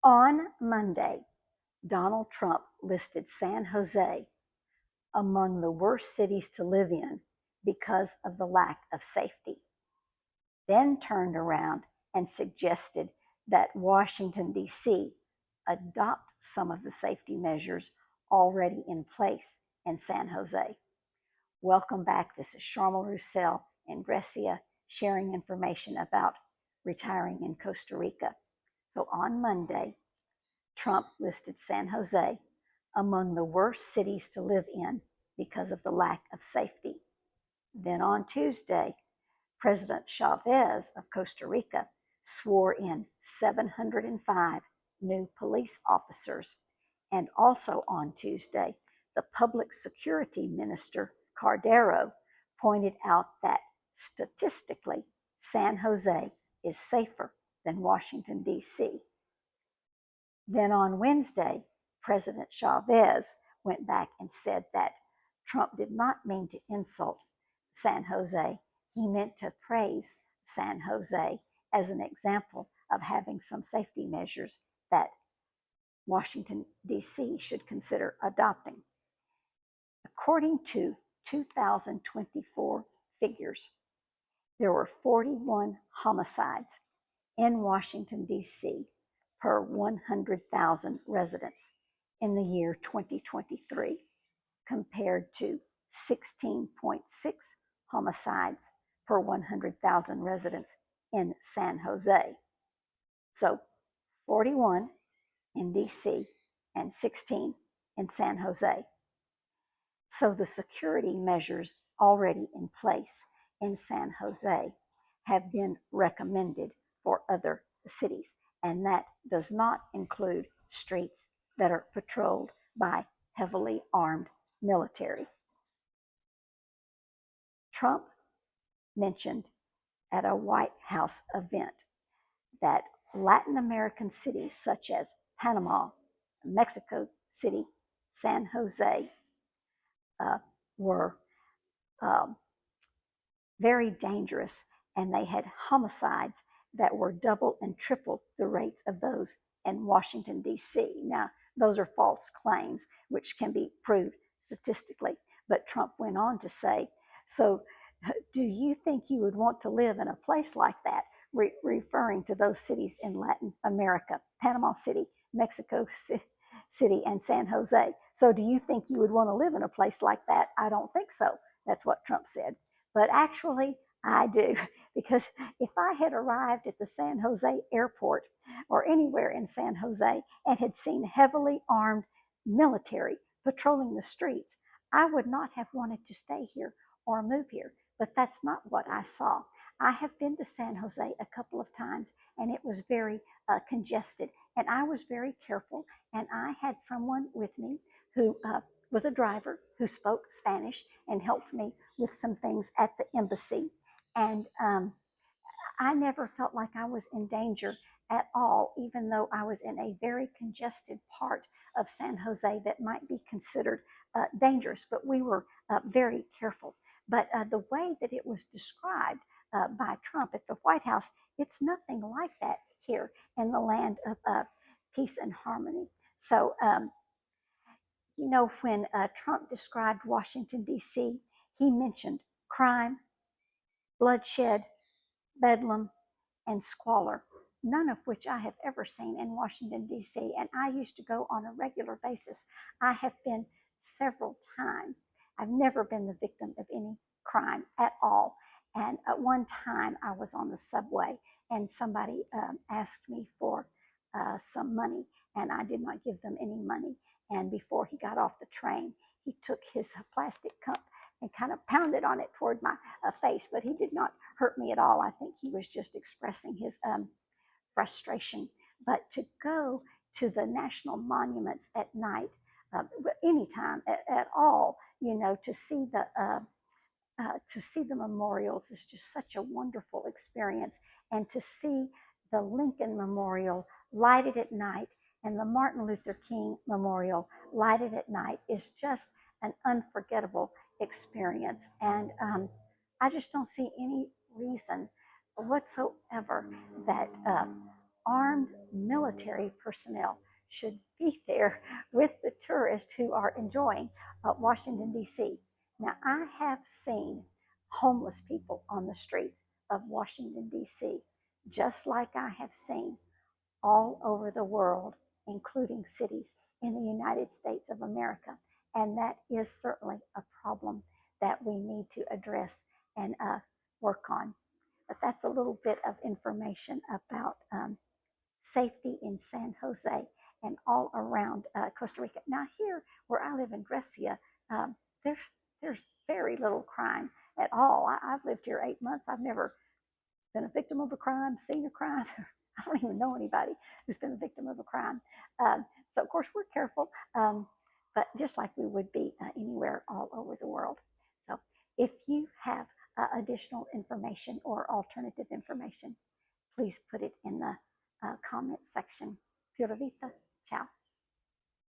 On Monday, Donald Trump listed San Jose among the worst cities to live in because of the lack of safety, then turned around and suggested that Washington, D.C. adopt some of the safety measures already in place in San Jose. Welcome back. This is Sharma Roussel and Grecia sharing information about retiring in Costa Rica. So on Monday, Trump listed San Jose among the worst cities to live in because of the lack of safety. Then on Tuesday, President Chavez of Costa Rica swore in 705 new police officers. And also on Tuesday, the Public Security Minister, Cordero, pointed out that statistically, San Jose is safer than Washington, D.C. Then on Wednesday, President Chavez went back and said that Trump did not mean to insult San Jose. He meant to praise San Jose as an example of having some safety measures that Washington, D.C. should consider adopting. According to 2024 figures, there were 41 homicides in Washington, D.C. per 100,000 residents in the year 2023, compared to 16.6 homicides per 100,000 residents in San Jose. So 41 in DC and 16 in San Jose. So the security measures already in place in San Jose have been recommended for other cities, and that does not include streets that are patrolled by heavily armed military. Trump mentioned at a White House event that Latin American cities such as Panama, Mexico City, San Jose were very dangerous, and they had homicides that were double and triple the rates of those in Washington, D.C. Now, those are false claims, which can be proved statistically. But Trump went on to say, so do you think you would want to live in a place like that? Referring to those cities in Latin America, Panama City, Mexico City, and San Jose. So do you think you would want to live in a place like that? I don't think so. That's what Trump said. But actually, I do, because if I had arrived at the San Jose airport or anywhere in San Jose and had seen heavily armed military patrolling the streets, I would not have wanted to stay here or move here. But that's not what I saw. I have been to San Jose a couple of times, and it was very congested, and I was very careful, and I had someone with me who was a driver who spoke Spanish and helped me with some things at the embassy. And I never felt like I was in danger at all, even though I was in a very congested part of San Jose that might be considered dangerous, but we were very careful. But the way that it was described by Trump at the White House, it's nothing like that here in the land of peace and harmony. So, when Trump described Washington, D.C., he mentioned crime, bloodshed, bedlam, and squalor, none of which I have ever seen in Washington, D.C., and I used to go on a regular basis. I have been several times. I've never been the victim of any crime at all. And at one time, I was on the subway, and somebody asked me for some money, and I did not give them any money. And before he got off the train, he took his plastic cup and kind of pounded on it toward my face, but he did not hurt me at all. I think he was just expressing his frustration. But to go to the national monuments at night, anytime at all, to see the memorials is just such a wonderful experience. And to see the Lincoln Memorial lighted at night and the Martin Luther King Memorial lighted at night is just an unforgettable experience. And I just don't see any reason whatsoever that armed military personnel should be there with the tourists who are enjoying Washington, D.C. Now, I have seen homeless people on the streets of Washington, D.C., just like I have seen all over the world, including cities in the United States of America. And that is certainly a problem that we need to address and work on. But that's a little bit of information about safety in San Jose and all around Costa Rica. Now, here where I live in Grecia, um, there's there's very little crime at all. I've lived here 8 months. I've never been a victim of a crime, seen a crime. I don't even know anybody who's been a victim of a crime. So, of course, we're careful, but just like we would be anywhere all over the world. So, if you have additional information or alternative information, please put it in the comment section. Pura vida. Ciao.